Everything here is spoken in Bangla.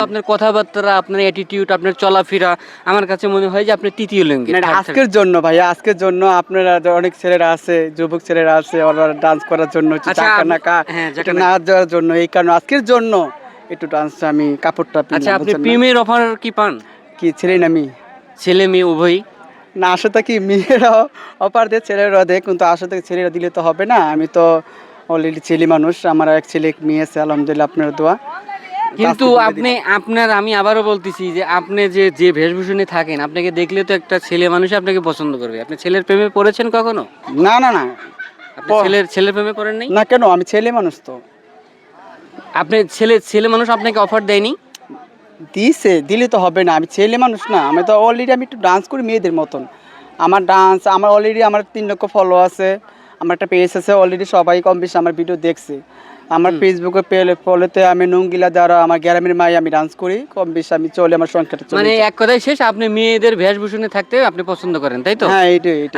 আপনার কথাবার্তা, আপনার অ্যাটিটিউড, আপনার চলাফেরা আমার কাছে মনে হয় যে আপনি তৃতীয় লিঙ্গের। না, আজকের জন্য ভাইয়া, আজকের জন্য আপনারা যে অনেক ছেলেরা আছে, যুবক ছেলেরা আছে, ওরা ডান্স করার জন্য একটু আচ্ছা, জাকানাকা, হ্যাঁ, একটু জাকানাকা। নাচ দেওয়ার জন্য, এই কারণে আজকের জন্য একটু ডান্স আমি কাপড়টা আচ্ছা, পিনলাম, আপনি বুঝছেন না? প্রেমের অফার কি পান? কি ছেলে না মেয়ে? ছেলে মেয়ে উভয়ই? না, আসলে কি মেয়েরাও অপার দেয়, ছেলেরাও দেয়, কিন্তু আসলে ছেলেরা দিলে তো হবে না। আমি তো অলরেডি ছেলে মানুষ, আমার এক ছেলে এক মেয়ে আছে, আলহামদুলিল্লাহ, আপনার দোয়া। কিন্তু আজকে দিলে আপনি দিলাম। আপনার আমি আবারও বলতেছি যে আপনি যে বেশভূষণে থাকেন, আপনাকে দেখলে তো একটা ছেলে মানুষ আপনাকে পছন্দ করবে। আপনি ছেলের প্রেমে পড়েছেন কখনো? না না না, আপনি ছেলের প্রেমে পড়েন নাই? না কেন, আমি ছেলে মানুষ তো। আপনি ছেলে মানুষ আপনাকে অফার দেয়নি? দিছে, দিলে তো হবে না, আমি ছেলে মানুষ না, আমি তো অলরেডি আমি একটু ডান্স করি মেয়েদের মতন। আমার ডান্স, আমার অলরেডি আমার 3 লক্ষ ফলো আছে, আমার একটা পেজ আছে, অলরেডি সবাই কম বেশি আমার ভিডিও দেখছে। আমার ফেসবুকে ফলোতে আমি নঙ্গিলা দ্বারা আমার গ্রামের মাই আমি ডান্স করি, কম বেশি আমি চলে, আমার সংখ্যাটা চলে মানে যায়। এক কথায় শেষ, আপনি মেয়েদের বেশভূষণে থাকতে আপনি পছন্দ করেন, তাই তো? হ্যাঁ, এইটাই এইটাই।